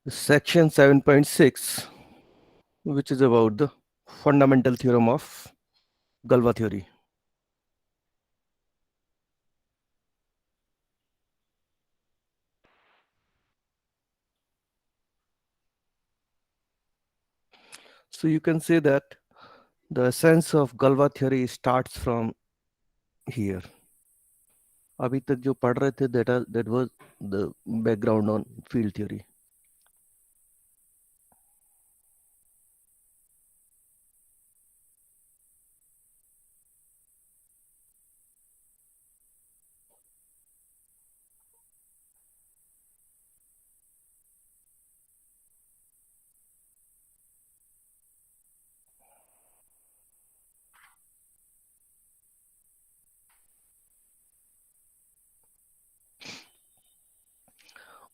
Section 7.6, which is about the fundamental theorem of Galois theory. So you can say that the essence of Galois theory starts from here. अभी तक जो पढ़ रहे थे that was the background on field theory.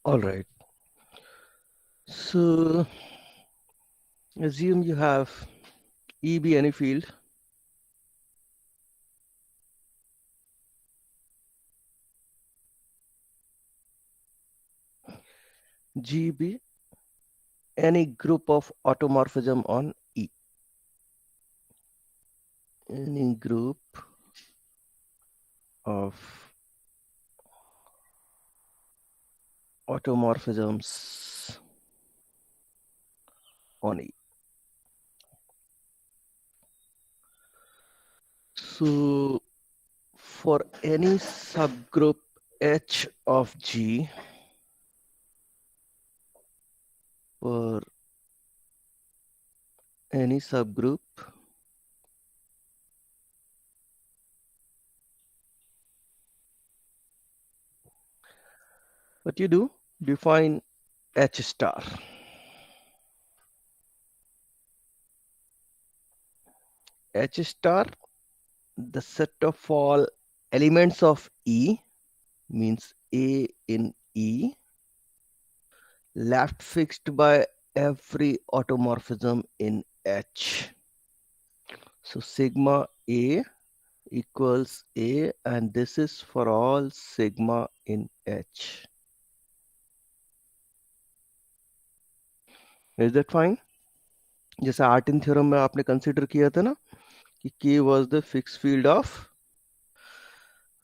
All right. So assume you have E be any field. G be any group of automorphism on E. Any group of automorphisms on E. So for any subgroup H of G, for any subgroup what you do, define H star. H star, the set of all elements of E, means A in E, left fixed by every automorphism in H. So sigma A equals A, and this is for all sigma in H. Is that fine? जैसे आर्टिन theorem में आपने consider किया था ना कि K was the fixed field of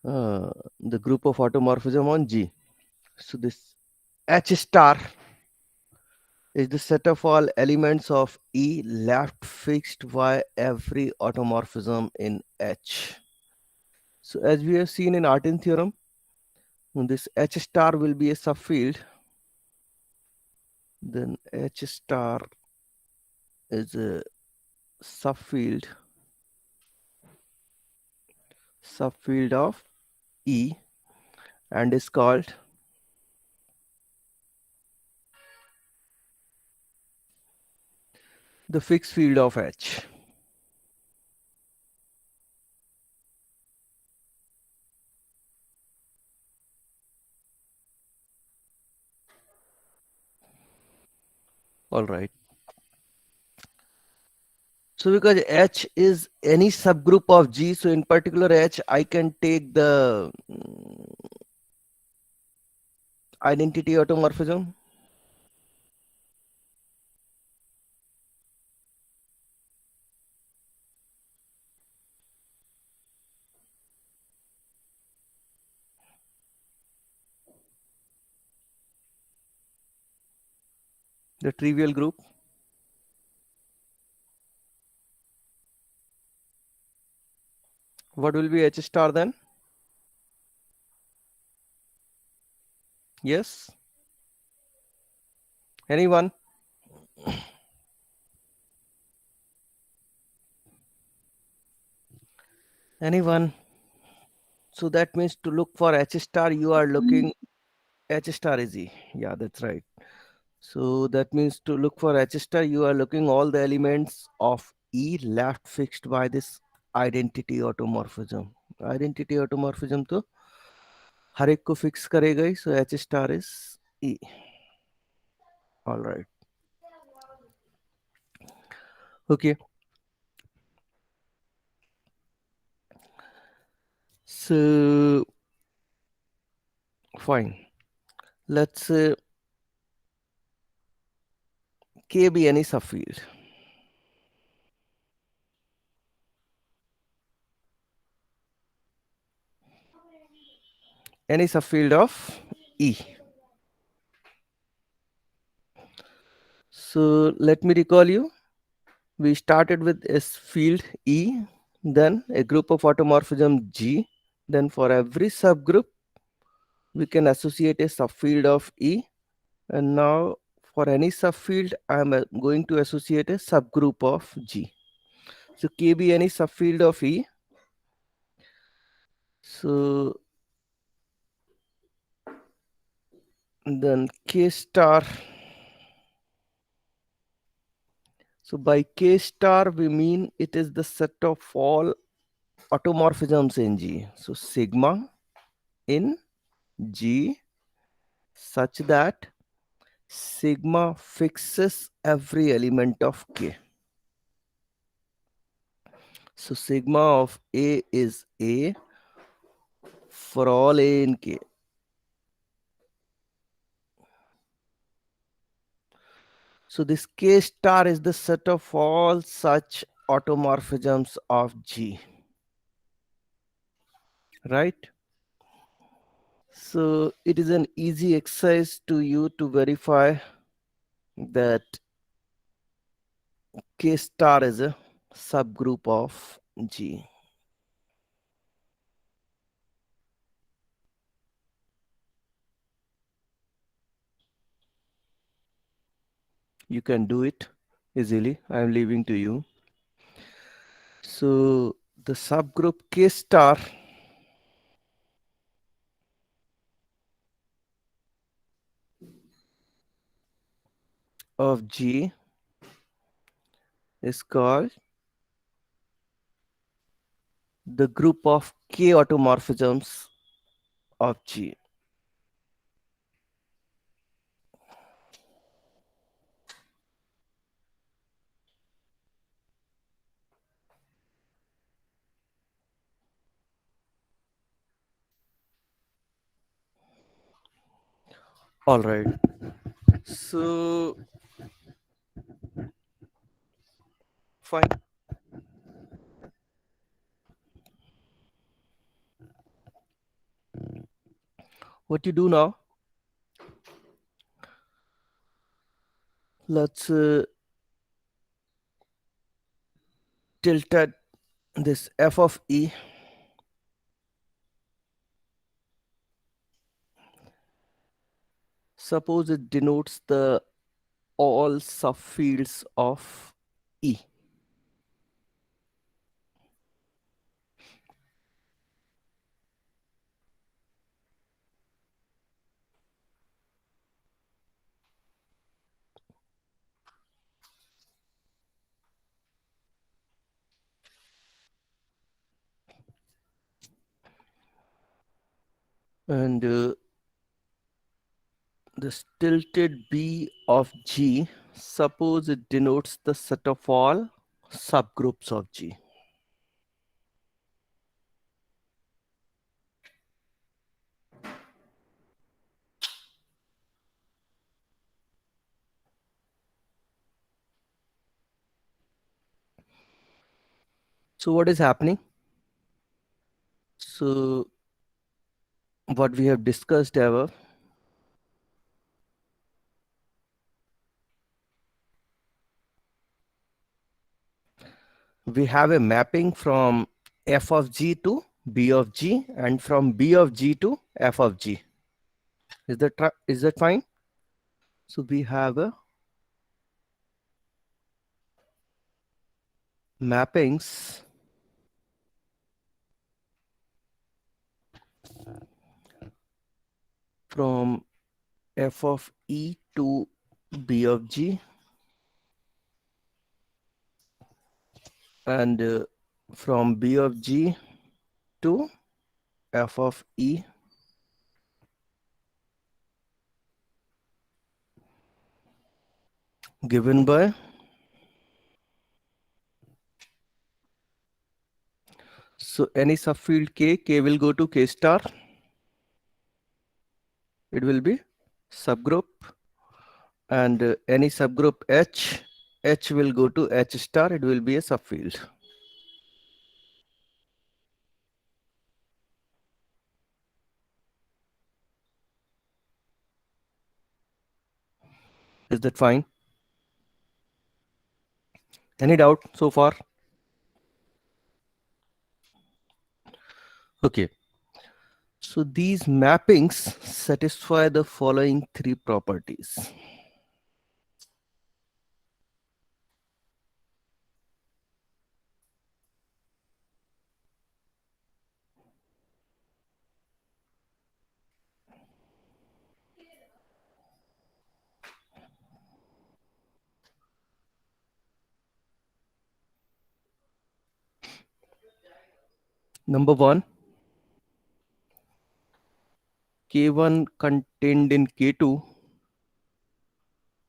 the group of automorphism on G. So this H star is the set of all elements of E left fixed by every automorphism in H. So as we have seen in Artin theorem, this H star will be a subfield. Then H star is a subfield of E and is called the fixed field of H. All right. So because H is any subgroup of G, so in particular H, I can take the identity automorphism. The trivial group. What will be H star then? Yes? Anyone? Anyone? So that means to look for H star, you are looking H star is E. Yeah, that's right. So that means to look for H star, you are looking all the elements of E left fixed by this identity automorphism. Identity automorphism तो हर एक को fix करेगा ही. So H star is E. All right. Okay. So fine. Let's K be any subfield. Any subfield of E. So let me recall you. We started with a field E, then a group of automorphism G. Then for every subgroup, we can associate a subfield of E. And now for any subfield, I'm going to associate a subgroup of G. So K be any subfield of E. So then K star. So by K star, we mean it is the set of all automorphisms in G. So sigma in G such that sigma fixes every element of K. So sigma of A is A for all A in K. So this K star is the set of all such automorphisms of G, right? So it is an easy exercise to you to verify that K star is a subgroup of G. You can do it easily. I am leaving to you. So the subgroup K star of G is called the group of K automorphisms of G. All right. So fine. What you do now? Let's tilt at this f of E. Suppose it denotes the all subfields of E. And this tilted B of G, suppose it denotes the set of all subgroups of G. So what is happening? So what we have discussed ever, we have a mapping from f of G to B of G and from B of G to f of G. Is that fine? So we have a mappings from f of E to B of G and from B of G to f of E given by so any subfield K will go to K star. It will be subgroup and any subgroup H will go to H star. It will be a subfield. Is that fine? Any doubt so far? Okay. So these mappings satisfy the following three properties. Number one, K1 contained in K2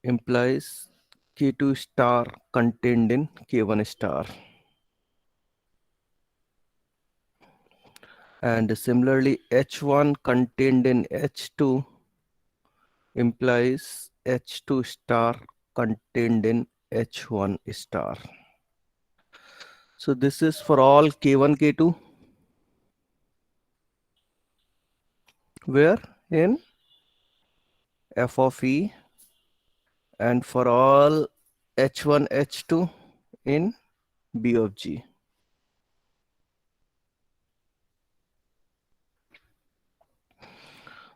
implies K2 star contained in K1 star. And similarly, H1 contained in H2 implies H2 star contained in H1 star. So this is for all K1, K2. Where? In F of E, and for all H1, H2 in B of G.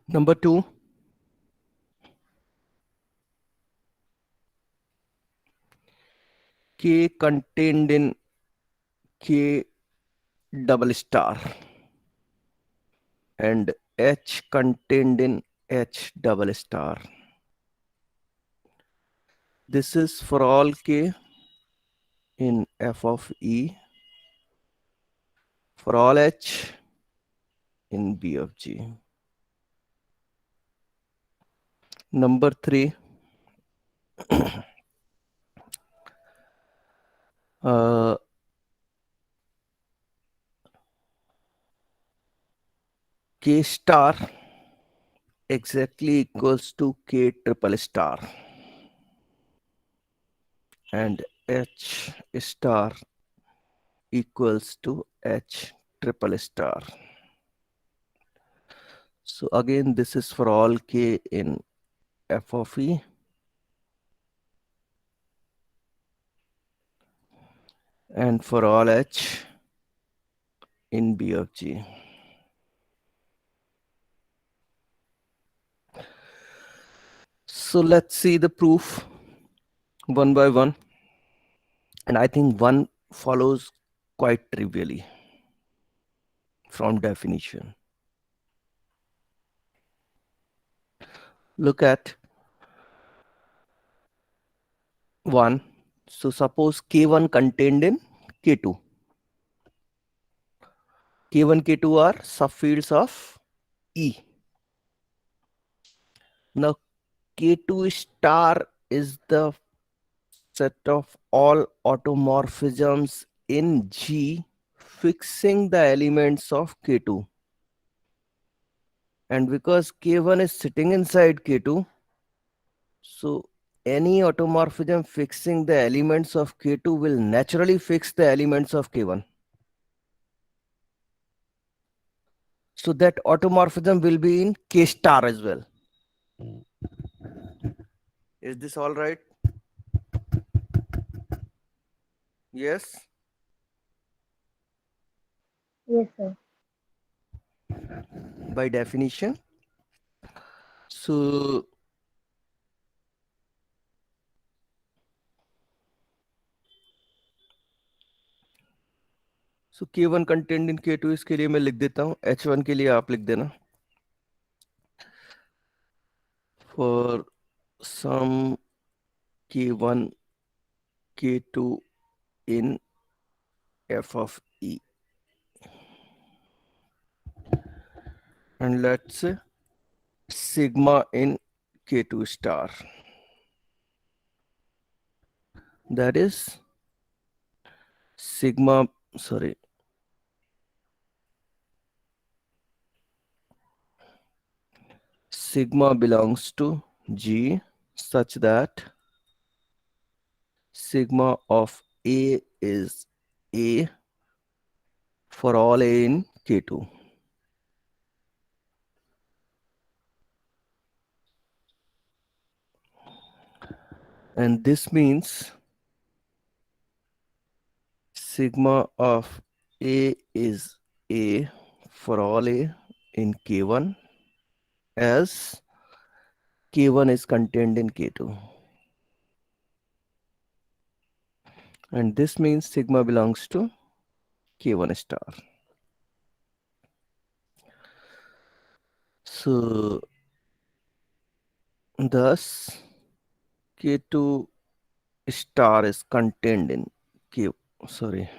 Number two, K contained in K double star and H contained in H double star. This is for all K in F of E, for all H in B of G. Number three, K star exactly equals to K triple star and H star equals to H triple star. So again, this is for all K in F of E and for all H in B of G. So let's see the proof one by one. And I think one follows quite trivially from definition. Look at 1. So suppose K1 contained in K2. K1, K2 are subfields of E. Now K2 star is the set of all automorphisms in G fixing the elements of K2. And because K1 is sitting inside K2, so any automorphism fixing the elements of K2 will naturally fix the elements of K1. So that automorphism will be in K star as well. Is this all right? Yes. Yes, sir. By definition. So K1 content in K2 इसके लिए मैं लिख देता हूँ, H1 के लिए आप लिख देना. For some K1, K2 in F of E. And let's say sigma in K2 star. That is sigma, sorry. Sigma belongs to G such that sigma of A is A for all A in K2. And this means sigma of A is A for all A in K1 as K1 is contained in K2. And this means sigma belongs to K1 star. So thus K2 star is contained in K, sorry,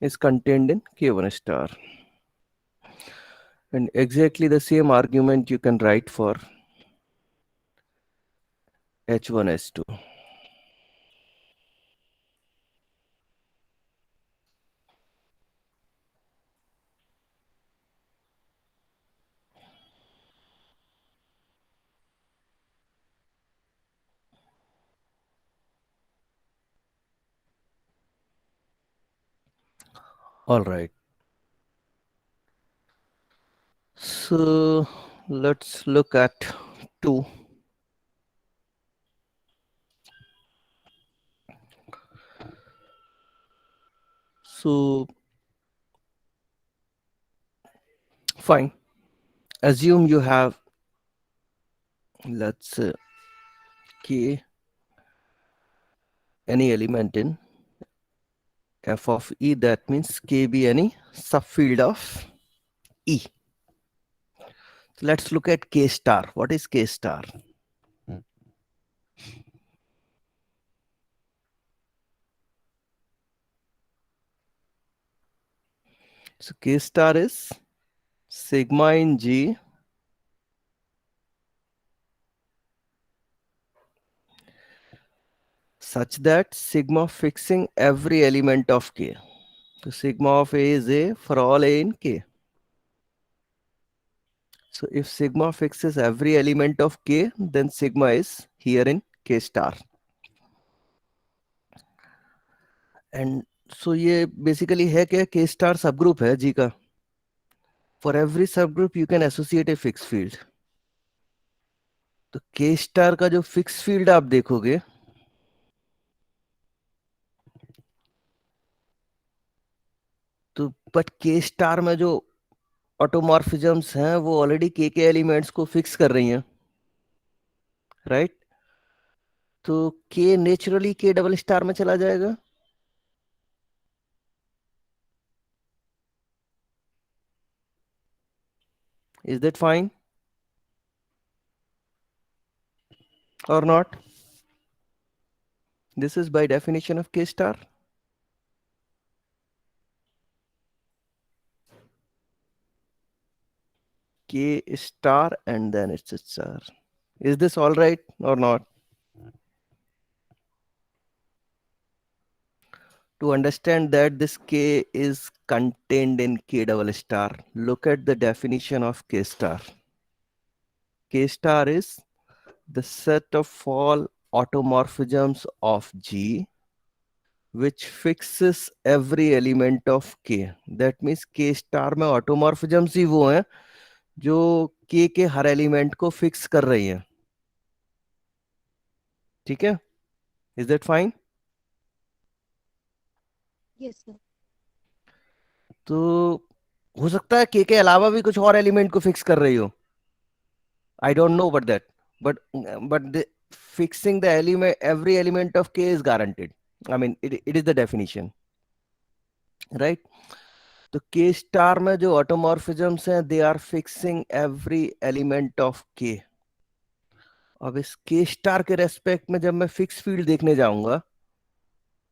is contained in K1 star. And exactly the same argument you can write for H1, S2. All right. So let's look at 2. So fine. Assume you have, let's say, K, any element in f of E. That means K be any subfield of E. So let's look at K star. What is K star? So K star is sigma in G such that sigma fixing every element of K. So sigma of A is A for all A in K. So if sigma fixes every element of K, then sigma is here in K star. And so ये basically है क्या, K star subgroup है G का. For every subgroup you can associate a fixed field. तो K star का जो fixed field आप देखोगे, तो बट K star में जो ऑटोमॉर्फिज्म्स हैं वो ऑलरेडी K के एलिमेंट्स को फिक्स कर रही हैं, राइट? तो K naturally K double star में चला जाएगा. Is that fine or not? This is by definition of K star. K star and then it's a star. Is this all right or not? To understand that this K is contained in K double star, look at the definition of K star. K star is the set of all automorphisms of G which fixes every element of K. That means K star में automorphisms ही वो हैं जो K के हर element को fix कर रही हैं. ठीक है? Is that fine? Yes, sir. तो हो सकता है K के अलावा भी कुछ और एलिमेंट को फिक्स कर रही हो. I don't know about that, but the fixing the element, every element of K is guaranteed. I mean, it is the definition, right? तो K star में जो automorphisms हैं, they are fixing every element of K. अब इस K star के respect में जब मैं फिक्स फील्ड देखने जाऊंगा,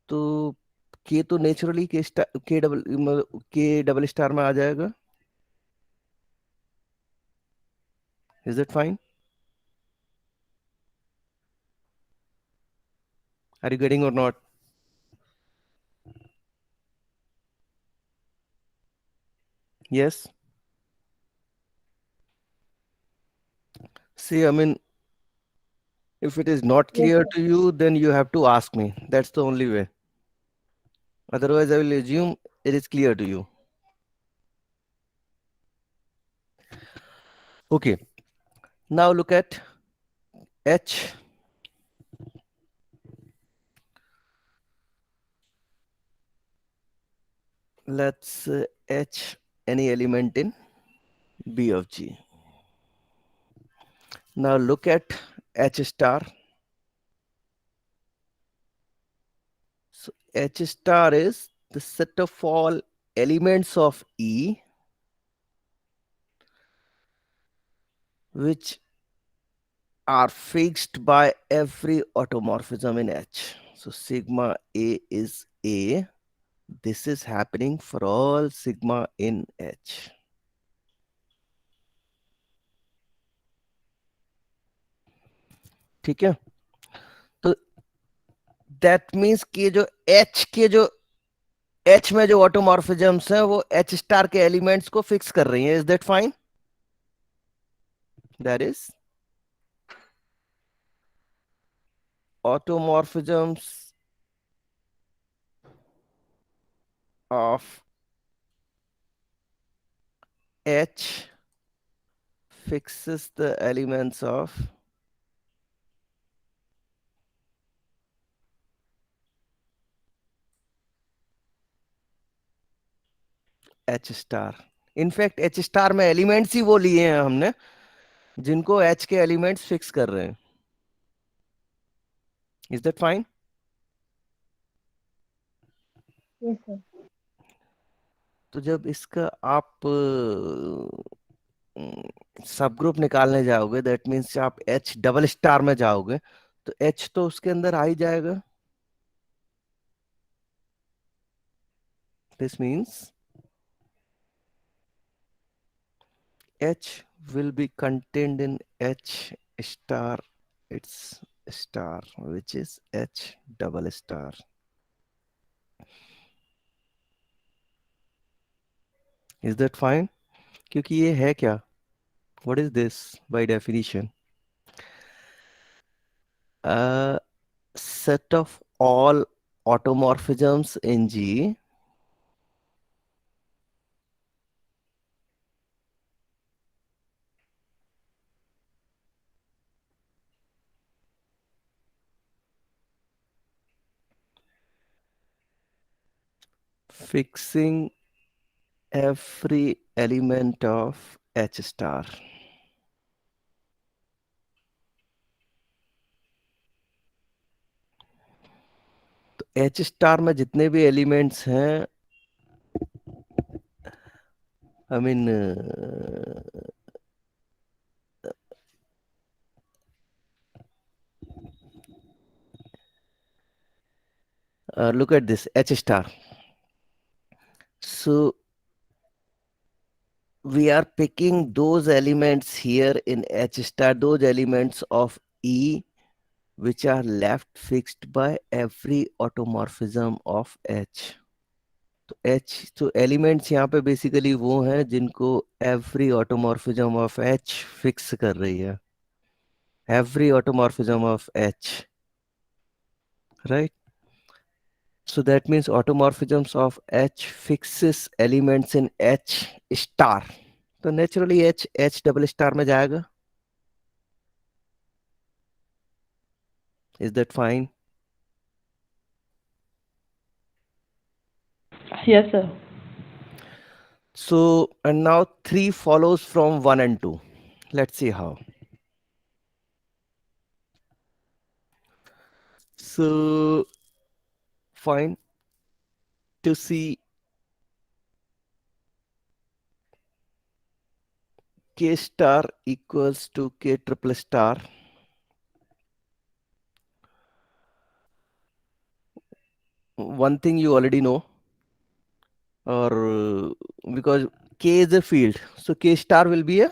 तो K तो naturally K star K double star में आ जाएगा. Is it fine? Are you getting or not? Yes. See, I mean, if it is not Yes, clear sir. to you, then you have to ask me. That's the only way. Otherwise, I will assume it is clear to you. Okay. Now look at H. Let's H any element in B of G. Now look at H star. So H star is the set of all elements of E which are fixed by every automorphism in H. So sigma A is A. This is happening for all sigma in H. ठीक है, तो that means कि जो H के जो H में जो ऑटोमॉर्फिज्म्स हैं वो H स्टार के एलिमेंट्स को फिक्स कर रही हैं. Is that fine? That is automorphisms of H fixes the elements of H star. In fact H star में एलिमेंट्स ही वो लिए हैं हमने जिनको H के एलिमेंट्स फिक्स कर रहे हैं. Is that fine? Yes, sir. तो जब इसका आप सब ग्रुप निकालने जाओगे, दैट मीन्स आप H डबल स्टार में जाओगे तो H तो उसके अंदर आ ही जाएगा. This means H will be contained in H star its star, which is H double star. Is that fine? क्योंकि ये है क्या? What is this by definition? A set of all automorphisms in G fixing every element of H star. तो H star में जितने भी elements हैं, I mean look at this H star. So we are picking those elements here in H star, those elements of E which are left fixed by every automorphism of H. तो H तो elements यहाँ पे basically वो हैं जिनको every automorphism of H fix कर रही है. Every automorphism of H, right? So that means automorphisms of H fixes elements in H star. तो नेचुरली H डबल स्टार में जाएगा. Is that fine? Yes, sir. So, and now 3 follows from 1 and 2. Let's see how. So, fine. To see K star equals to K triple star, one thing you already know, or because K is a field, so K star will be a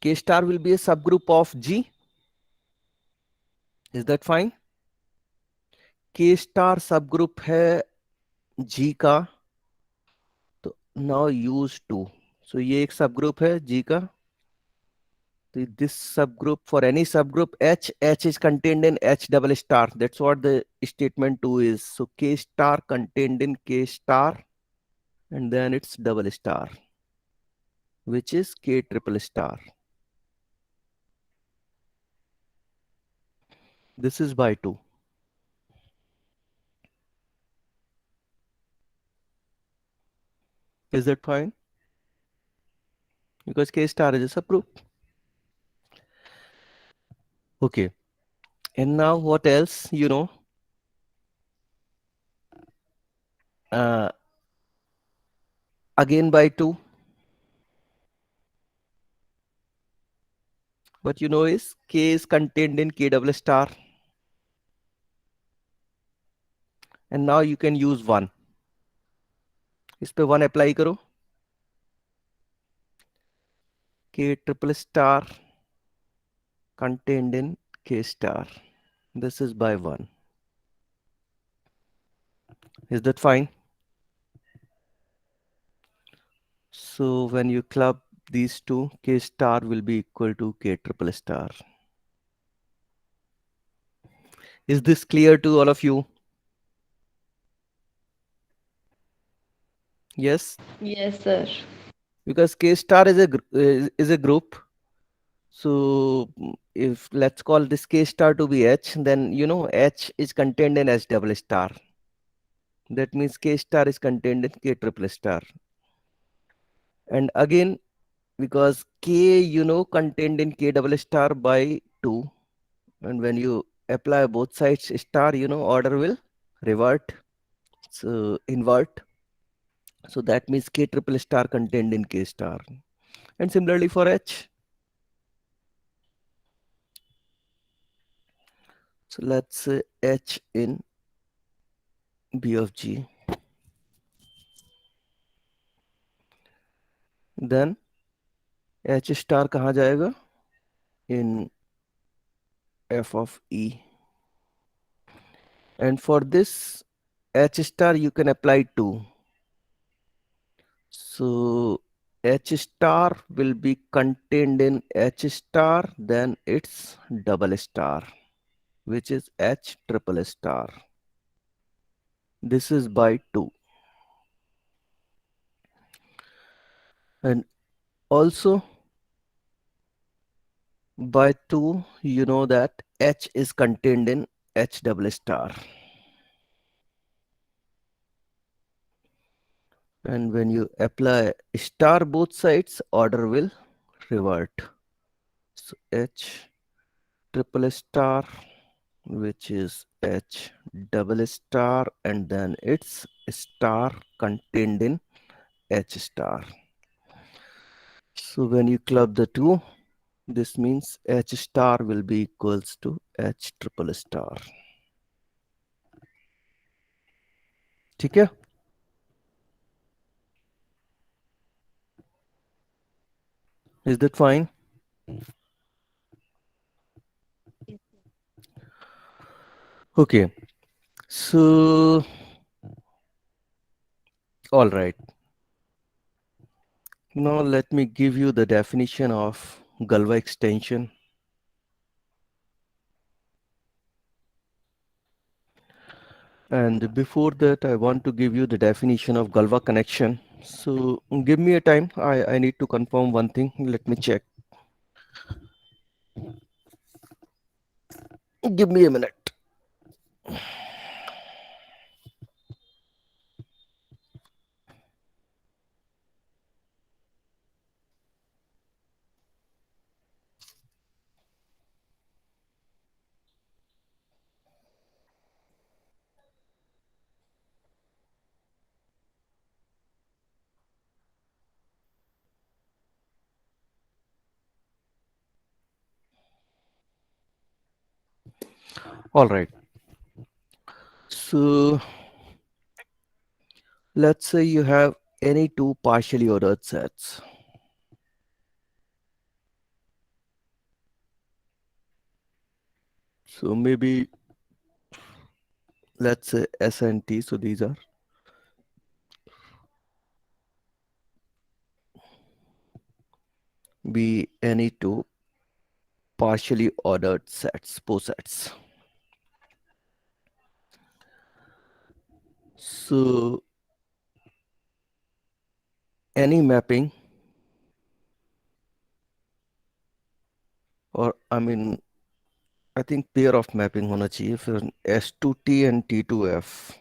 subgroup of G. Is that fine? के star सब group है जी का, तो now use to, सो ये एक सब group है जी का. So this subgroup, for any subgroup H is contained in H double star. That's what the statement 2 is. So K star contained in K star, and then it's double star, which is K triple star. This is by 2. Is that fine? Because K star is a subgroup. Okay. And now what else? Uh, again by 2. What you know is K is contained in K double star. And now you can use 1. इस पे 1 apply करो. K triple star contained in K star. This is by 1. Is that fine? So when you club these two, K star will be equal to K triple star. Is this clear to all of you? Yes? Yes, sir. Because K star is a group. So if let's call this K star to be H, then H is contained in H double star. That means K star is contained in K triple star. And again, because K, contained in K double star by 2. And when you apply both sides star, order will revert. So invert. So that means K triple star contained in K star. And similarly for H. So let's say H in B of G. Then H star कहाँ जाएगा? In F of E. And for this H star you can apply 2. So H star will be contained in H star, then it's double star, which is H triple star. This is by 2. And also by 2, you know that H is contained in H double star. And when you apply star both sides, order will revert. So H triple star, which is H double star, and then it's star contained in H star. So when you club the two, this means H star will be equals to H triple star. ठीक है? Is that fine? Okay. So, all right. Now let me give you the definition of Galva extension. And before that, I want to give you the definition of Galva connection. So give me a time. I need to confirm one thing. Let me check. Give me a minute. All right. So let's say you have any two partially ordered sets. So maybe let's say S and T. So these are be any two partially ordered sets, posets. So any mapping, or I mean, I think pair of mapping होना चाहिए फिर S to T and T to F.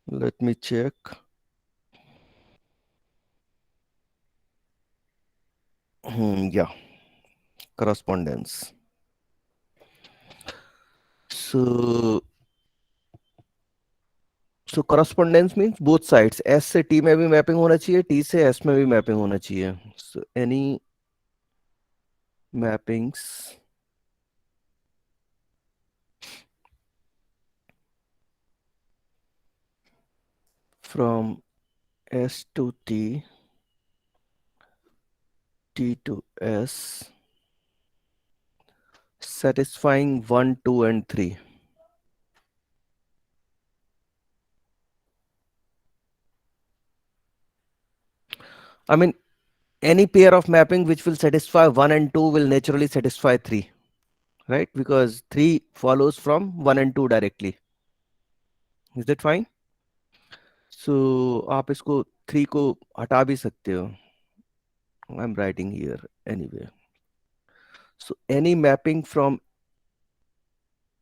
Let me check. Yeah, correspondence. So correspondence means both sides. S से T में भी mapping होना चाहिए, T से S में भी मैपिंग होना चाहिए. So any mappings from S to T, T to S, satisfying 1, 2, and 3. I mean, any pair of mapping which will satisfy 1 and 2 will naturally satisfy 3, right? Because 3 follows from 1 and 2 directly. Is that fine? So आप इसको 3 को हटा भी सकते हो. I'm writing here anyway. So any mapping from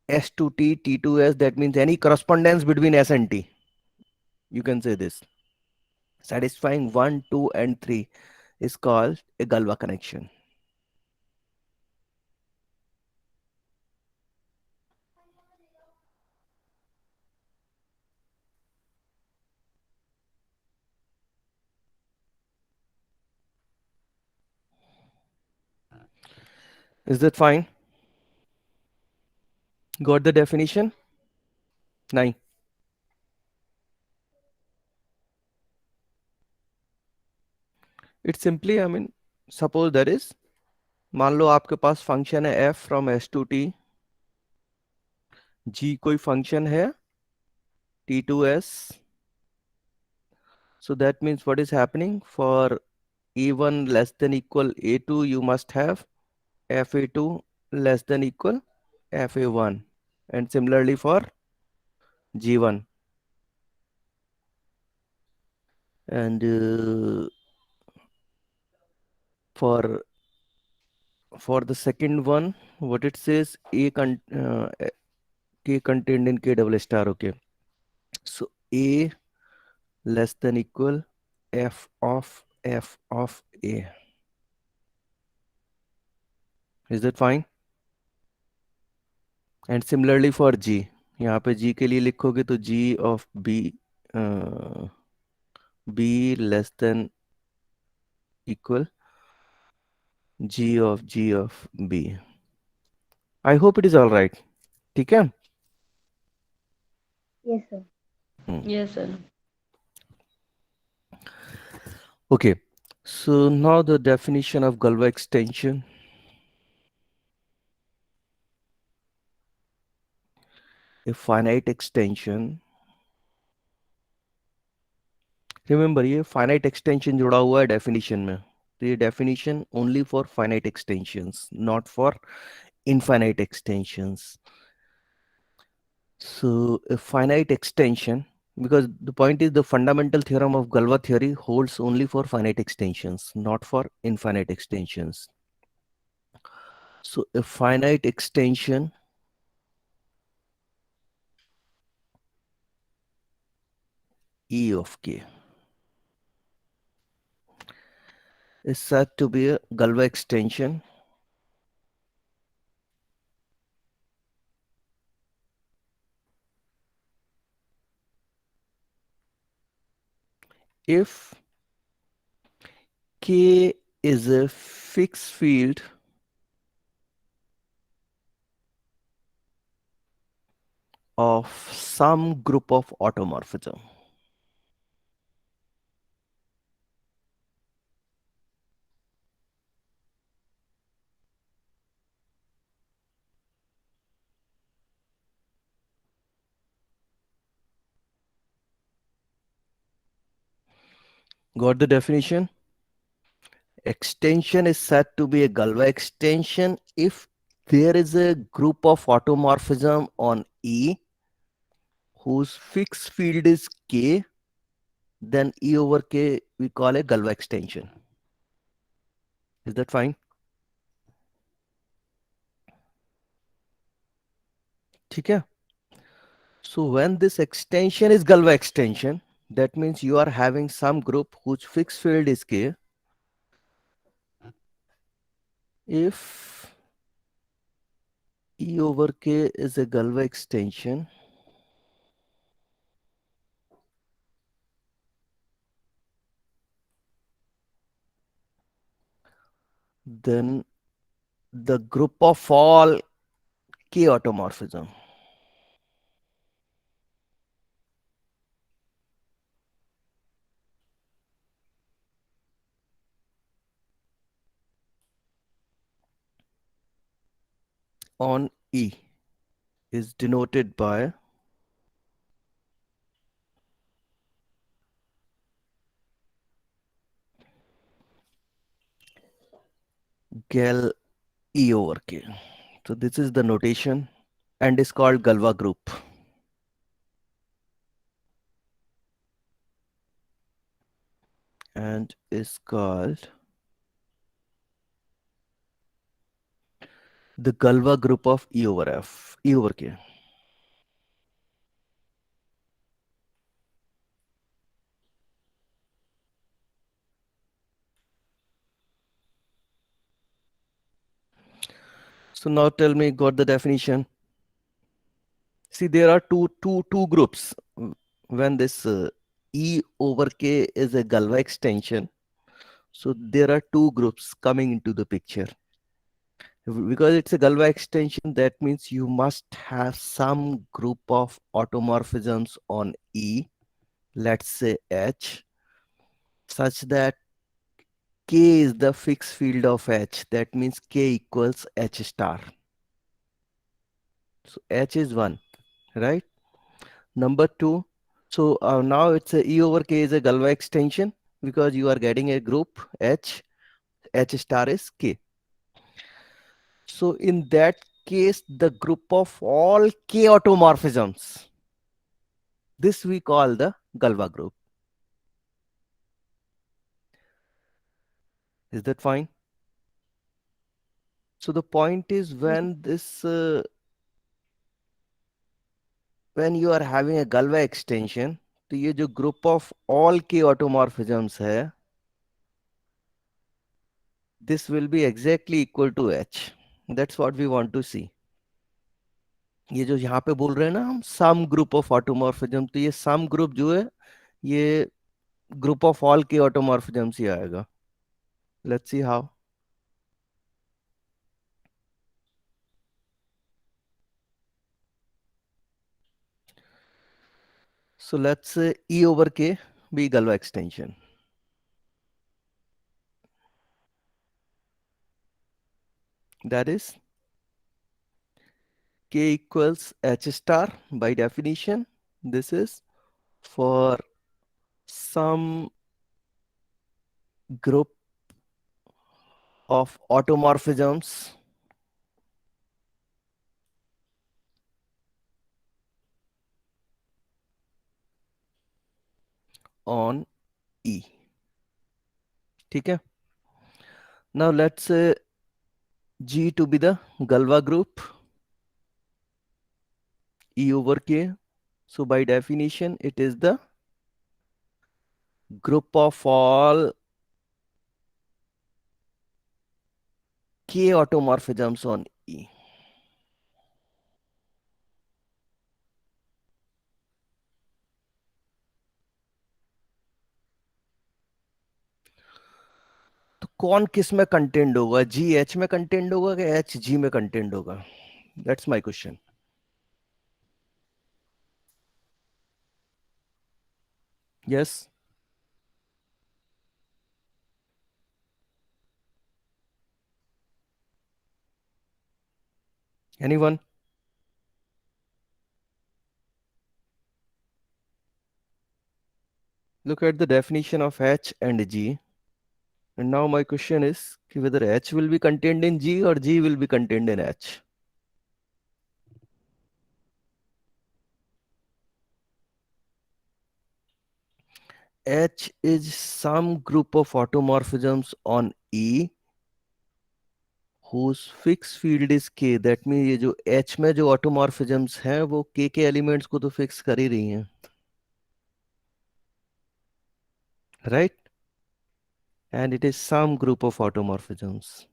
S to T, T to S, that means any correspondence between S and T. You can say this. Satisfying 1, 2, and 3 is called a Galois connection. Is that fine? Got the definition? 9. It's simply, I mean, suppose there is, मान लो आपके पास function है f from s to t, g कोई function है t to s. So that means what is happening for a1 less than equal a2, you must have fa2 less than equal fa1, and similarly for g1. And for the second one, what it says, k contained in k double star. Okay, so a less than equal f of a. Is that fine? And similarly for g, यहाँ पे g के लिए लिखोगे तो g of b, b less than equal g of b. I hope it is all right. ठीक है? Yes, sir. Yes, sir. Okay. So now the definition of Galois extension. A finite extension. Remember, ये finite extension जुड़ा हुआ है definition में. तो ये definition only for finite extensions, not for infinite extensions. So a finite extension, because the point is the fundamental theorem of Galois theory holds only for finite extensions, not for infinite extensions. So a finite extension E of k is said to be a Galois extension if k is a fixed field of some group of automorphism. Got the definition? Extension is said to be a Galois extension if there is a group of automorphism on E whose fixed field is K, then E over K we call a Galois extension. Is that fine? ठीक है? So when this extension is Galois extension, that means you are having some group whose fixed field is K. If E over K is a Galois extension, then the group of all K automorphism on E is denoted by Gal E over K. So this is the notation and is called Galois group. And is called the Galois group of E over F, E over K. So now tell me, got the definition? See, there are two groups. When this E over K is a Galois extension, so there are two groups coming into the picture. Because it's a Galois extension, that means you must have some group of automorphisms on E, let's say H, such that K is the fixed field of H. That means K equals H star. So H is 1, right? Number 2, so now it's a E over K is a Galois extension because you are getting a group H, H star is K. So in that case, the group of all K automorphisms, this we call the Galois group. Is that fine? So the point is when when you are having a Galois extension, तो ये जो group of all K automorphisms है, this will be exactly equal to H. That's what we want to see. ये जो यहाँ पे बोल रहे हैं ना हम सम ग्रुप ऑफ ऑटोमॉर्फिज्म, तो ये सम ग्रुप जो है ये ग्रुप ऑफ ऑल के ऑटोमॉर्फिज्म्स ही आएगा. Let's see how. So let's say E over K be Galois extension. That is K equals H star by definition. This is for some group of automorphisms on E. ठीक है. Now let's say G to be the Galois group E over K. So by definition, it is the group of all K automorphisms on E. तो कौन किस में contained होगा? जी H में contained होगा कि एच जी में कंटेंड होगा? That's my question. Yes. Anyone? Look at the definition of H and G. And now my question is whether H will be contained in G or G will be contained in H. H is some group of automorphisms on E whose fixed field is K. That means ये जो H में जो automorphisms हैं वो K के elements को तो fix कर ही रही हैं, right? And it is some group of automorphisms.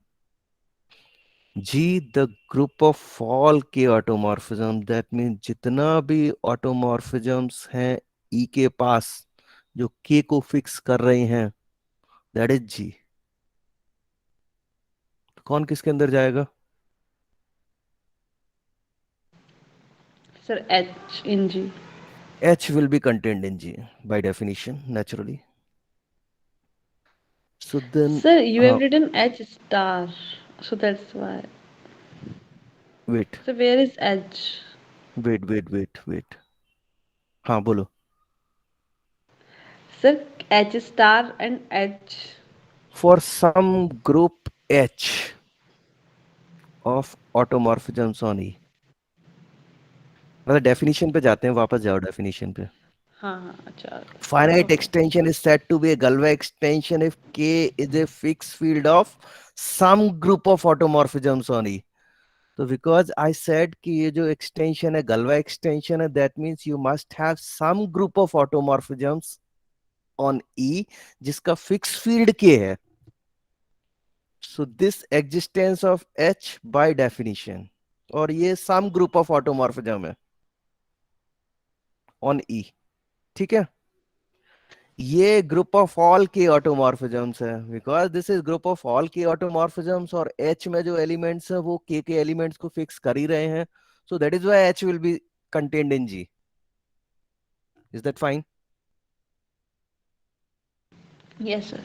G, the group of all K automorphisms. That means जितना भी automorphisms हैं E के पास जो K को fix कर रहे हैं, that is G. कौन किसके अंदर जाएगा? Sir, H in G. H will be contained in G by definition, naturally. So then, Sir, you have written H star, so that's why. wait, So where is H? wait. हाँ बोलो. Sir, H star and H. For some group H of automorphisms on E. मतलब definition पे जाते हैं, वापस जाओ definition पे. हाँ हाँ अच्छा. Finite Okay. extension is said to be a Galois extension if K is a fixed field of some group of automorphisms on E. So because I said कि ये जो extension है Galois extension है, that means you must have some group of automorphisms on E जिसका fixed field K है. So this existence of H by definition, और ये some group of automorphism है on E. ठीक है. ये ग्रुप ऑफ ऑल के ऑटोमॉर्फिज्म्स है, because this is group of all K ऑटोमॉर्फिज्म्स और एच में जो एलिमेंट्स है वो के एलिमेंट्स को फिक्स कर ही रहे हैं. So that is why H will be contained in G. Is that fine? Yes, sir.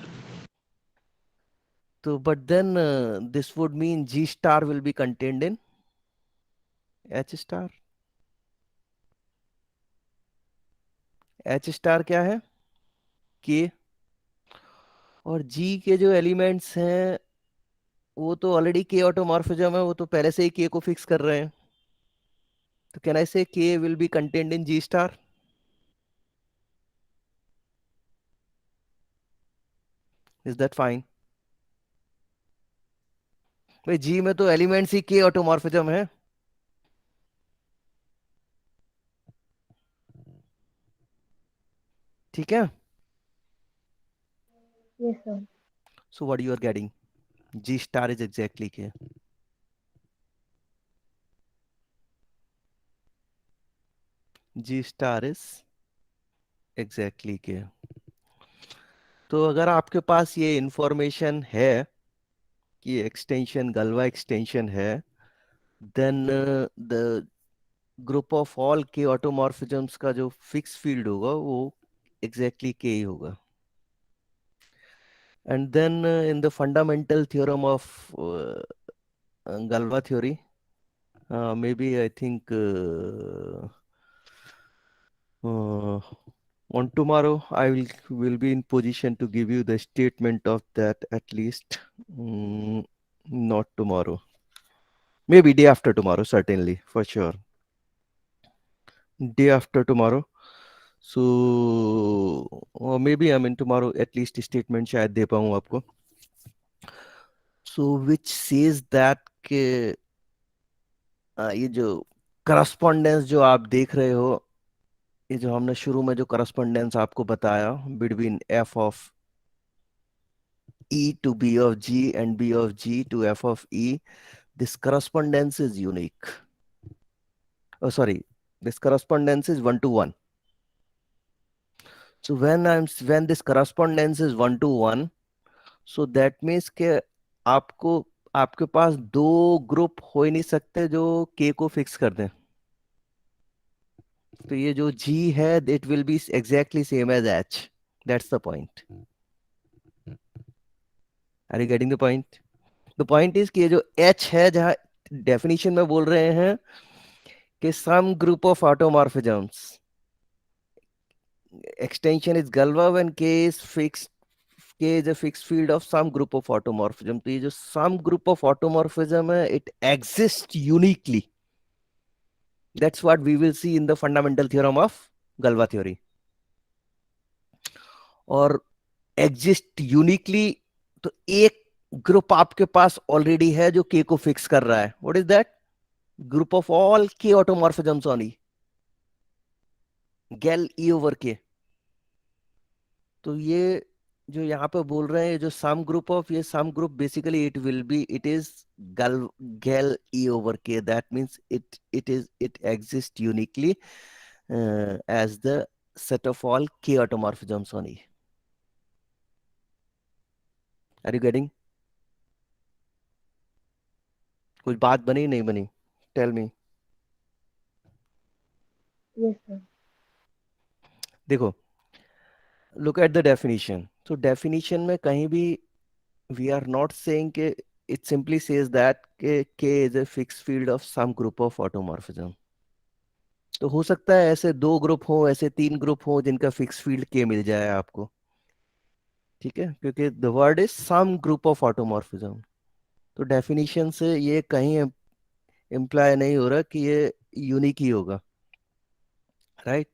तो but then this would mean G star will be contained in H star. H star क्या है? के. और जी के जो एलिमेंट्स हैं वो तो ऑलरेडी के ऑटोमॉर्फिज्म है, वो तो पहले से ही के को फिक्स कर रहे हैं. तो can I say K will be contained in G star? Is that fine? भाई जी में तो एलिमेंट्स ही के ऑटोमॉर्फिज्म है. ठीक है. Yes, sir. So what you are getting? G star is exactly K. G star is exactly के. तो अगर आपके पास ये इंफॉर्मेशन है कि एक्सटेंशन गलवा एक्सटेंशन है, then the group of all K automorphisms का जो फिक्स फील्ड होगा वो एग्जैक्टली के ही होगा. And then in the fundamental theorem of Galois theory, maybe I think on tomorrow I will be in position to give you the statement of that at least. Not tomorrow. Maybe day after tomorrow, certainly, for sure. Day after tomorrow. So or maybe I mean tomorrow at least statement शायद दे पाऊँ आपको. So which says that के ये जो correspondence जो आप देख रहे हो, ये जो हमने शुरू में जो करस्पॉन्डेंस आपको बताया between F of E to B of G and B of G to F of E, this correspondence is unique. Oh, sorry, this correspondence is 1 to 1. So when this correspondence is 1 to 1, so that means के आपको आपके पास दो group हो ही नहीं सकते जो K को fix कर दें. तो ये जो G है it will be exactly same as H. That's the point. Are you getting the point? The point is कि ये जो H है जहाँ डेफिनेशन में बोल रहे हैं कि some group of automorphisms, extension is galva when k is fixed, k is a fixed field of some group of automorphism. तो ये जो some group of automorphism है, it exists uniquely. That's what we will see in the fundamental theorem of galva theory. और exist uniquely, तो एक group आपके पास already है जो के को फिक्स कर रहा है. What is that? Group of all K ऑटोमॉर्फिज्म्स only, Gayle E over K. तो ये जो यहाँ पे बोल रहे हैं, जो सम ग्रुप ऑफ, ये some group basically it will be, it is gal gal E over K. That means it exist uniquely as the set of all k automorphisms only. Are you getting? कुछ बात बनी नहीं बनी? Tell me. Yes, sir. देखो, look at the definition. So definition में कहीं भी we are not saying कि, it simply says that k is a fixed field of some group of automorphism. तो हो सकता है ऐसे 2 ग्रुप हो, ऐसे 3 ग्रुप हो जिनका फिक्स फील्ड k मिल जाए आपको. ठीक है, क्योंकि the word is some group of automorphism. तो डेफिनेशन से ये कहीं इम्प्लाई नहीं हो रहा कि ये यूनिक ही होगा, right?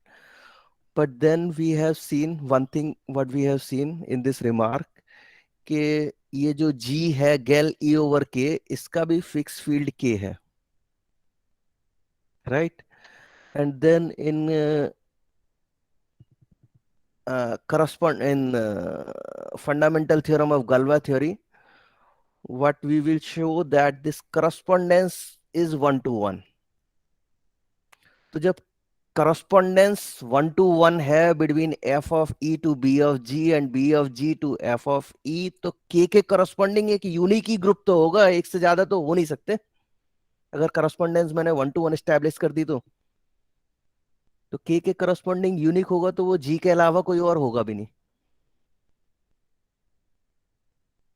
But then we have seen one thing, what we have seen in this remark, कि ये जो g है गेल ई ओवर के, इसका भी फिक्स फील्ड k है, right? And then in correspond in fundamental theorem of Galois theory, what we will show that this correspondence is 1 to 1. तो जब correspondence 1 to 1 है between f of e to b of g and b of g to f of e, तो k के corresponding एक unique ही group तो होगा, एक से ज्यादा तो हो नहीं सकते. अगर correspondence मैंने 1 to 1 establish कर दी तो k के corresponding यूनिक होगा, तो वो g के अलावा कोई और होगा भी नहीं.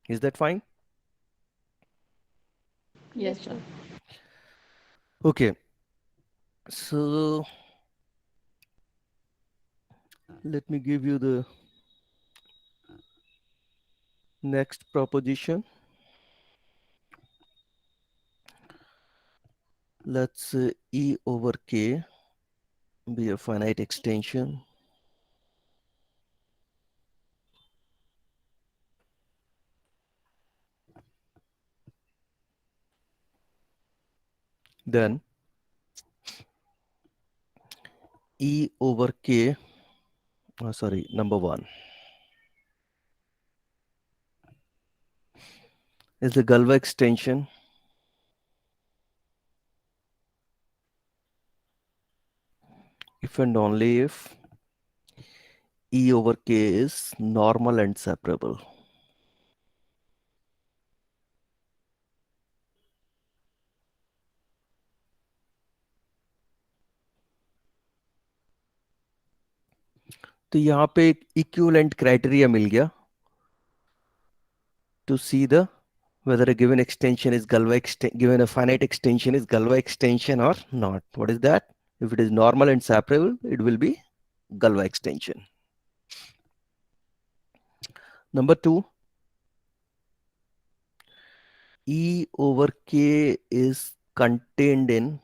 Is that fine? Yes, sir. Okay. So let me give you the next proposition. Let's E over K be a finite extension. Then E over K, sorry, number 1 is the Galois extension if and only if E over K is normal and separable. तो यहाँ पे एक equivalent criteria मिल गया to see the whether a given extension is given a finite extension is Galois extension or not. What is that? If it is normal and separable, it will be Galois extension. Number 2, E over K is contained in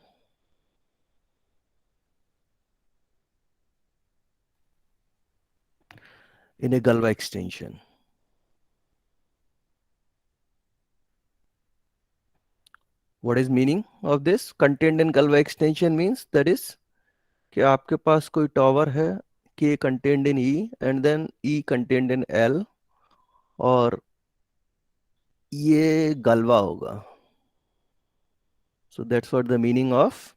a Galois extension. What is meaning of this? Contained in Galois extension means that is कि आपके पास कोई tower है, K contained in E and then E contained in L, और ये गलवा होगा. So that's what the meaning of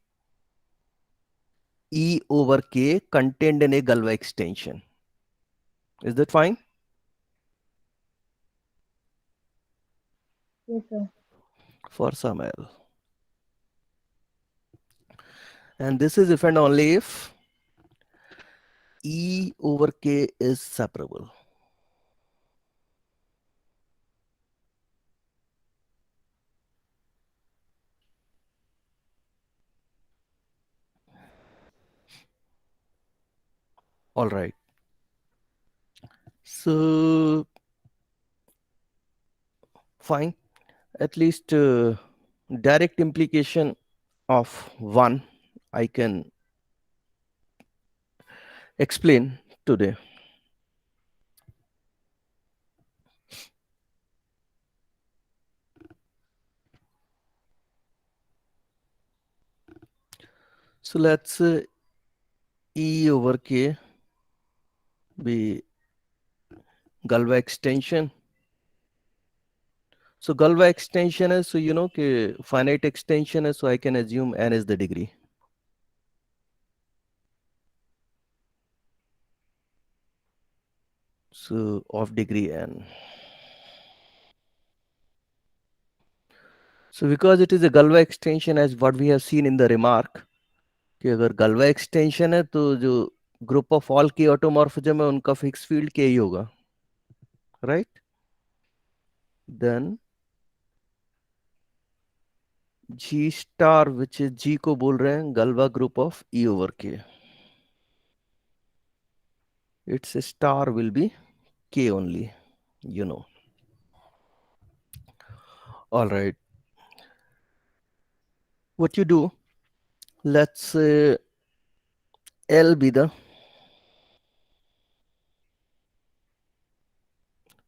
E over K contained in a Galois extension. Is that fine? Yes, sir. For some L. And this is if and only if E over K is separable. All right. So fine, at least direct implication of 1 I can explain today. So let's E over K be Galois extension. So Galois extension है, so you know कि finite extension है, so I can assume n is the degree. So of degree n. So because it is a Galois extension, as what we have seen in the remark, कि अगर Galois extension है तो जो group of all k automorphism है उनका fixed field k ही होगा, right? Then G star, which is G को बोल रहे हैं Galois group of E over K. Its star will be K only, you know. All right. What you do? Let's say L be the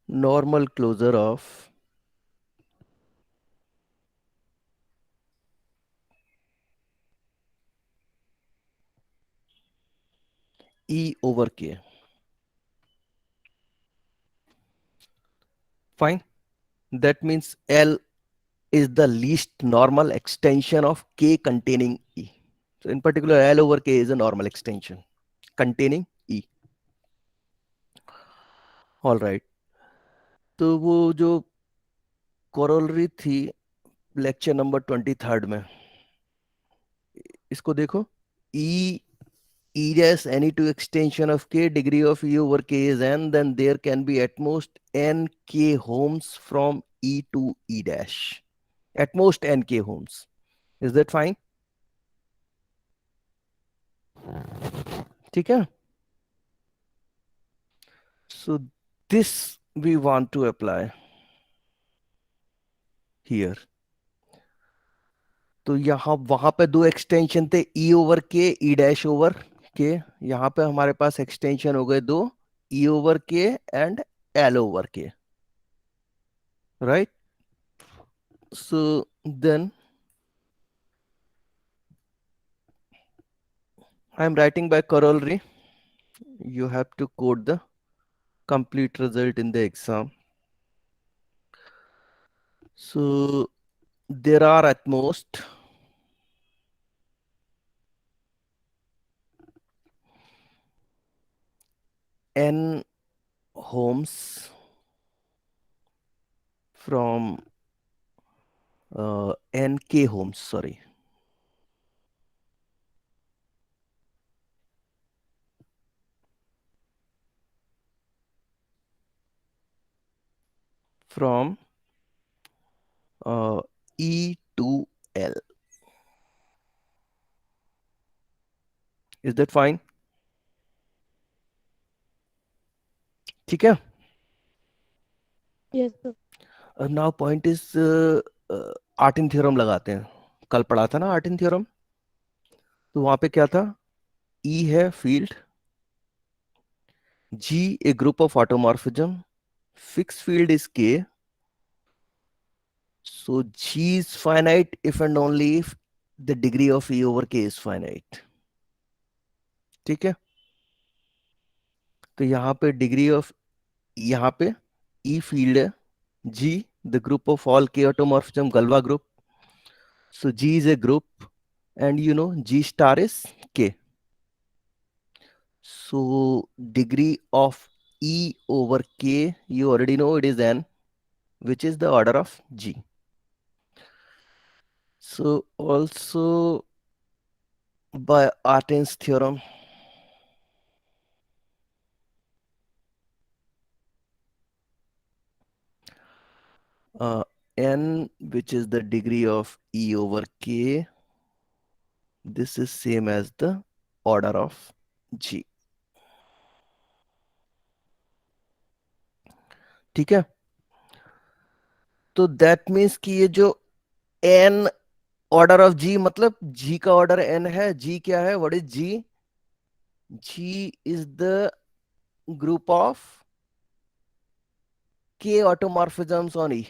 normal closure of E over K. Fine. That means L is the least normal extension of K containing E. So in particular, L over K is a normal extension containing E. All right. तो वो जो corollary थी lecture number 23 में, इसको देखो. E E dash any two extension of K, degree of E over K is n, then there can be at most n K homes from E to E dash. At most n K homes. Is that fine? ठीक है? So this we want to apply here. तो यहाँ वहां पे दो extension थे, E over के, E dash over के. यहाँ पे हमारे पास एक्सटेंशन हो गए दो, E over K and L over K. Right? So then I am writing by corollary. You have to code the complete result in the exam. So there are at most n homes from n k homes, sorry, from E to L. Is that fine? ठीक है? Yes, sir. Now point is Artin theorem लगाते हैं. कल पढ़ा था ना आर्टिन theorem. तो वहां पे क्या था? E है field, G a group of automorphism, fixed field is K. So G is finite if and only if the degree of E over K is finite. ठीक है? तो यहाँ पे डिग्री ऑफ, यहाँ पे E फील्ड है, G the group of all K automorphism Galois group. So G is a group and you know G star is K. So degree of E over K, you already know it is n, which is the order of G. So also by Artin's theorem, n, which is the degree of E over K, this is same as the order of G. ठीक है, तो that means कि ये जो N order of जी, मतलब जी का order N है। G क्या है, what is G? G is the group of K automorphisms on E.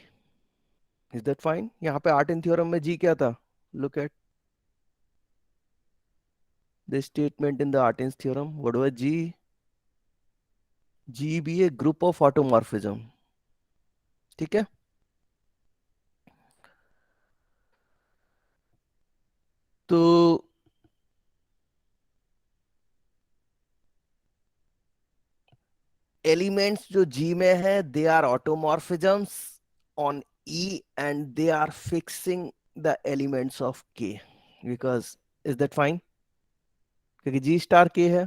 Is that fine? यहाँ पे आर्टिन थ्योरम में जी क्या था? Look at the statement in the Artin's theorem. What was G? G भी a group of automorphism. ठीक है, तो elements जो जी में है they are automorphisms on E and they are fixing the elements of K, because, is that fine? क्योंकि G star K है,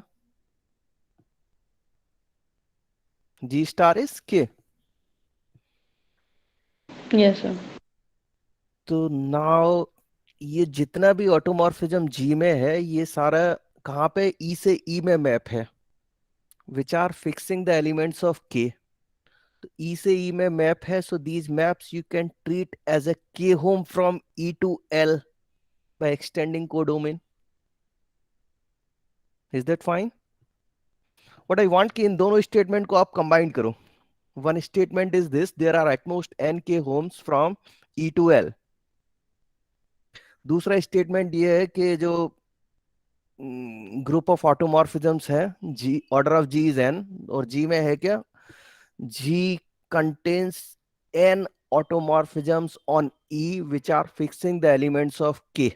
G star is K. Yes, sir. तो now ये जितना भी ऑटोमॉर्फिज्म जी में है ये सारा कहाँ पे? ई से ई में मैप है, which are fixing the elements of K. तो ई से ई में मैप है, so these maps you can treat as a K hom from E to L by extending codomain. Is that fine? What I want कि इन दोनों statement को आप combine करो। One statement is this, there are atmost n K homs from E to L. दूसरा statement ये है कि जो ग्रुप ऑफ ऑटोमॉर्फिज्म्स है, G order of G is n, और जी में है क्या? G contains n automorphisms on E which are fixing the elements of K.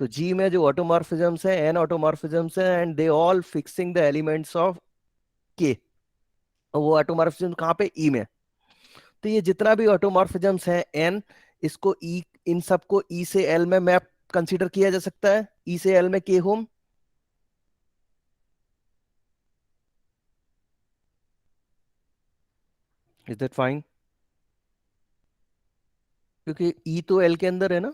तो जी में जो ऑटोमॉर्फिज्म्स है एन ऑटोमॉर्फिज्म्स है and they all fixing the elements of के। वो ऑटोमॉर्फिज्म कहाँ पे? ई में। तो ये जितना भी ऑटोमॉर्फिज्म्स है एन, इसको ई, इन सबको ई से एल में मैप कंसीडर किया जा सकता है, ई से एल में के होम। Is that fine? क्योंकि ई तो एल के अंदर है ना।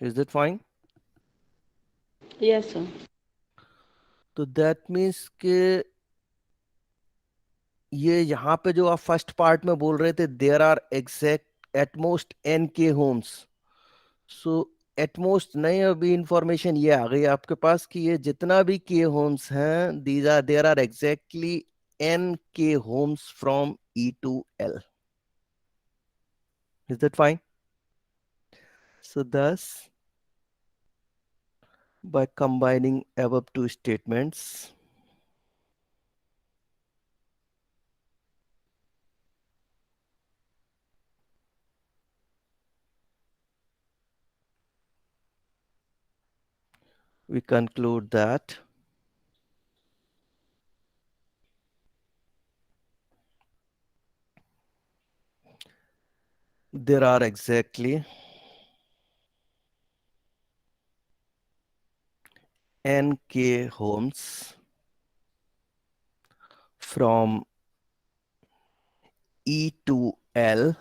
Is that fine? Yes, sir. तो दैट मीन्स के ये यहाँ पे जो आप फर्स्ट पार्ट में बोल रहे थे, there are exact at most n K homs. So at most नहीं, अभी इंफॉर्मेशन ये आ गई आपके पास कि ये जितना भी के होम्स हैं these are, there are exactly n K homs from E to L. Is that fine? So thus by combining above two statements, we conclude that there are exactly n k homes from E to L,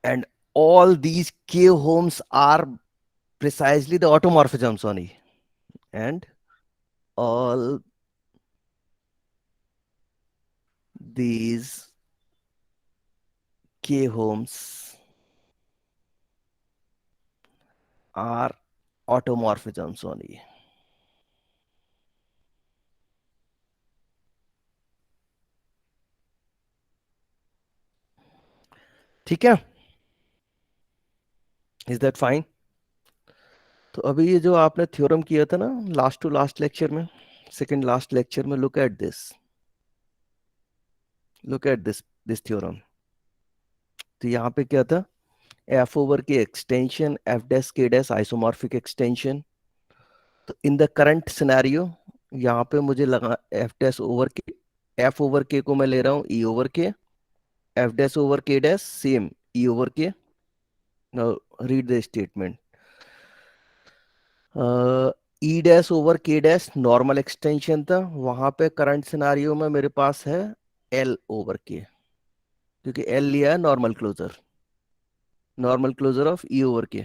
and all these k homes are precisely the automorphisms on E, and all these k homes are automorphisms on E. ठीक है? Is that fine? तो अभी ये जो आपने theorem किया था ना लास्ट टू लास्ट लेक्चर में, सेकंड लास्ट लेक्चर में, look at this, look at this theorem. तो यहाँ पे क्या था? एफ ओवर के एक्सटेंशन एफ डैश के डैश आइसोमॉर्फिक एक्सटेंशन। तो इन द करंट सिनेरियो यहाँ पे मुझे लगा एफ डैश ओवर के, एफ ओवर के को मैं ले रहा हूँ ई ओवर के, एफ डैश ओवर के डैश सेम ई ओवर के। Read the statement. E dash over के डैश नॉर्मल एक्सटेंशन था, वहां पे करंट सिनारियो में मेरे पास है एल ओवर के, क्योंकि एल लिया है normal closure of E over K.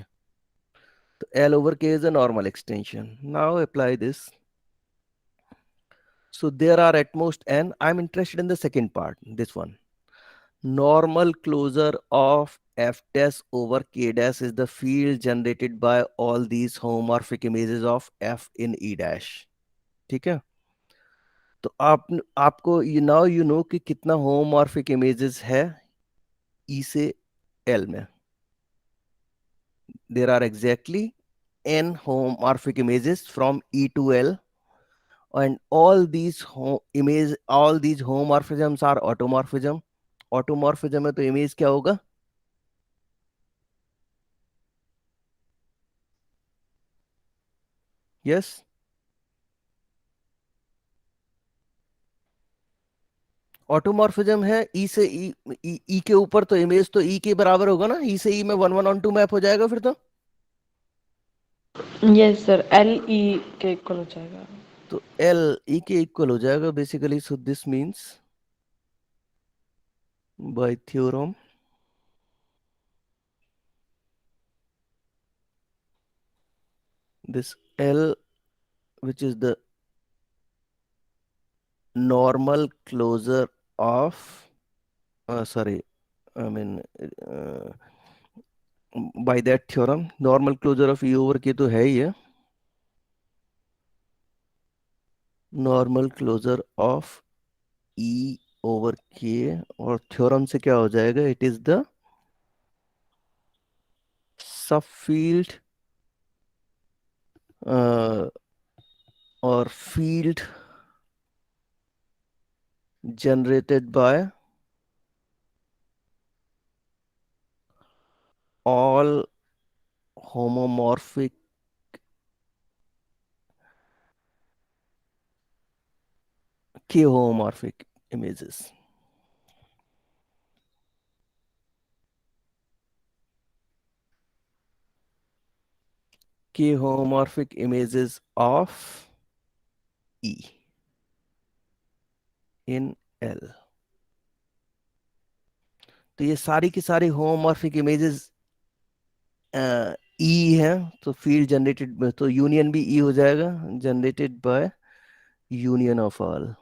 तो L over K is a normal extension. Now apply this. So there are at most n. I'm interested in the second part, this one. Normal closure of f dash over k dash is the field generated by all these homomorphic images of f in e dash. ठीक है? तो आपको ये now you know कि कितना homomorphic images है ई से L में. There are exactly n homomorphic images from E to L, and all these homomorphisms are automorphism. Automorphism है तो इमेज क्या होगा? यस, ऑटोमॉर्फिज्म है ई से ई. ई के ऊपर तो इमेज तो ई के बराबर होगा ना. ई से ई में 1 1 on 2 मैप हो जाएगा फिर तो. यस सर, एल ई के इक्वल हो जाएगा. तो एल ई के इक्वल हो जाएगा basically. So this means by theorem this L, which is the normal closure of sorry, I mean by that theorem, normal closure of E over K तो है ही है. Normal closure of E over K, और theorem से क्या हो जाएगा? It is the subfield or field generated by all homomorphic K homomorphic images. K homomorphic images of E in L. तो ये सारी की सारी होमोमॉर्फिक इमेजेस ई है. तो फील्ड जनरेटेड, तो यूनियन भी ई हो जाएगा, generated by union of all.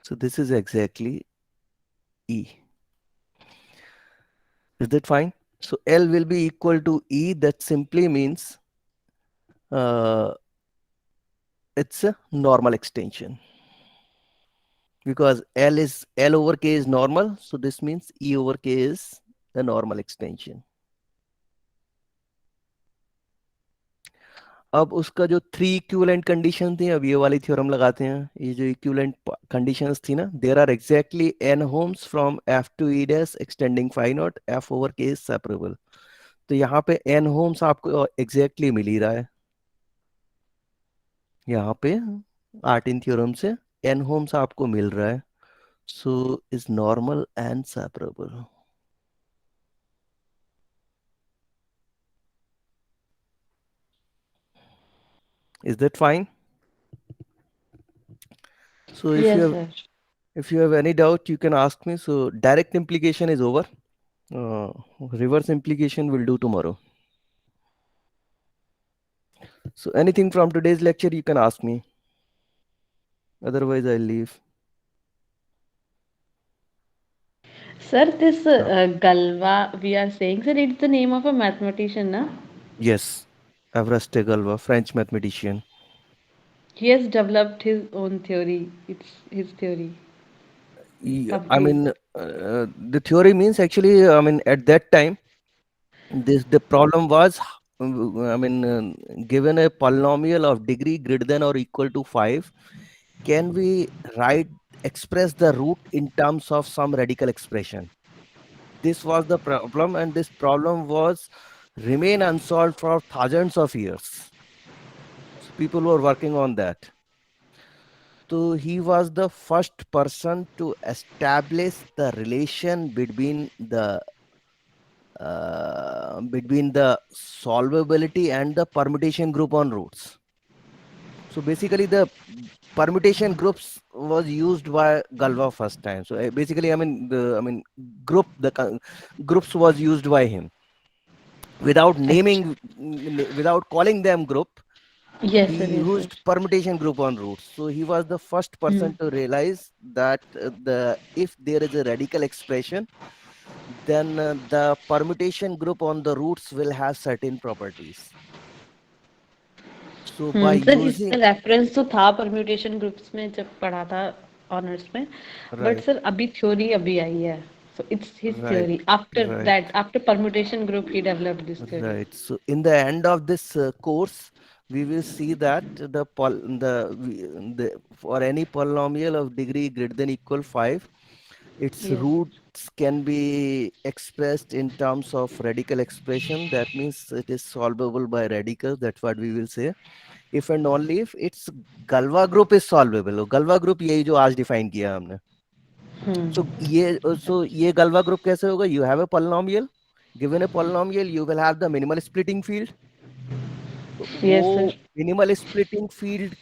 So this is exactly E. Is that fine? So L will be equal to E. That simply means it's a normal extension, because L over K is normal. So this means E over K is the normal extension. अब उसका जो 3 equivalent condition थी, अब ये वाली theorem लगाते हैं. ये जो इक्विवेलेंट कंडीशंस थी ना, there are exactly n homs from f to e dash extending phi not f over k is separable. तो यहाँ पे n होम्स आपको एग्जैक्टली मिल ही रहा है. यहाँ पे आर्टिन थ्योरम से n होम्स आपको मिल रहा है. So is normal and separable. Is that fine? So Yes, sir. if you have any doubt, you can ask me. So direct implication is over. Reverse implication will do tomorrow. So anything from today's lecture you can ask me. Otherwise I'll leave. Sir, this Galva we are saying, sir, it's the name of a mathematician, na? Yes, Avraste Galva, French mathematician. He has developed his own theory. It's his theory of I these. mean, the theory means actually, I mean, at that time, the problem was, I mean, given a polynomial of degree greater than or equal to 5, can we express the root in terms of some radical expression? This was the problem, and this problem was remain unsolved for thousands of years. So people were working on that. So he was the first person to establish the relation between the solvability and the permutation group on roots. So basically the permutation groups was used by Galva first time. So basically, I mean, groups was used by him. without अच्छा. naming, without calling them group. Yes, He sir. Yes, sir. used permutation group on roots. So he was the first Hmm. person to realize that the if there is a radical expression, then the permutation group on the roots will have certain properties. So by sir इसका using, reference तो था permutation groups में जब पढ़ा था honours में, but right, sir अभी theory अभी आई है. So it's his right, theory after right, that, after permutation group he developed this theory. right. So in the end of this course, we will see that the for any polynomial of degree greater than equal 5, its Yes. roots can be expressed in terms of radical expression. That means it is solvable by radicals. That's what we will say. If and only if its Galois group is solvable. Galois group यही जो आज define किया हमने. हम्म. So ये Galois group कैसे होगा? You have a polynomial. Given a polynomial, you will have the minimal splitting field. तो yes sir. वो minimal splitting field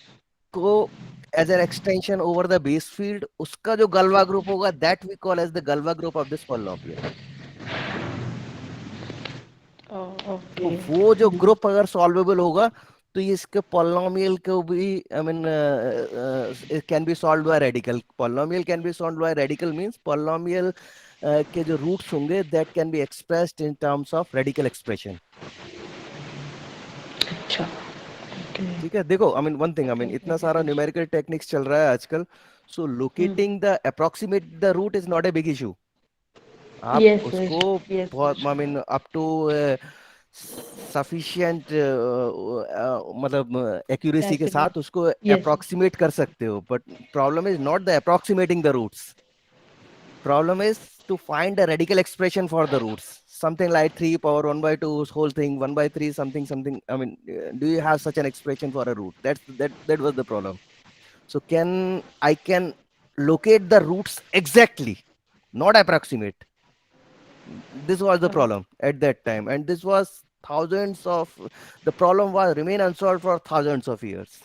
को as an extension over the base field, उसका जो Galois group होगा, that we call as the Galois group of this polynomial. तो okay. वो जो group अगर सॉल्वेबल होगा, तो ये इसके पॉलिनोमियल को भी, I mean, it can be solve by radical. Polynomial can be solve by radical means polynomial के जो रूट्स होंगे that can be expressed in terms of radical expression. अच्छा. ओके. ठीक है, देखो, I mean one thing, I mean इतना okay सारा sir. Numerical techniques चल रहा है आजकल. So locating the approximate the root is not a big issue. आप यस सर. उसको यस बहुत, sir. I mean, up to sufficient, मतलब एक्यूरेसी के एक्यूरेट. साथ उसको यस सर. अप्रोक्सीमेट कर सकते हो. But problem is not the approximating the roots. Problem is to find a radical expression for the roots. Something like 3 power 1 by 2 whole thing, 1 by 3 something something. I mean, do you have such an expression for a root? That was the problem. So I can locate the roots exactly, not approximate. This was the problem at that time, and this was thousands of, the problem was remain unsolved for thousands of years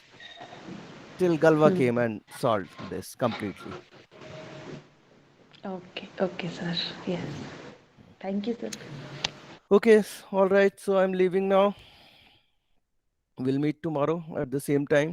till Galva came and solved this completely. Okay. Okay sir. Yes. Thank you sir. Okay, all right. So I'm leaving now. We'll meet tomorrow at the same time.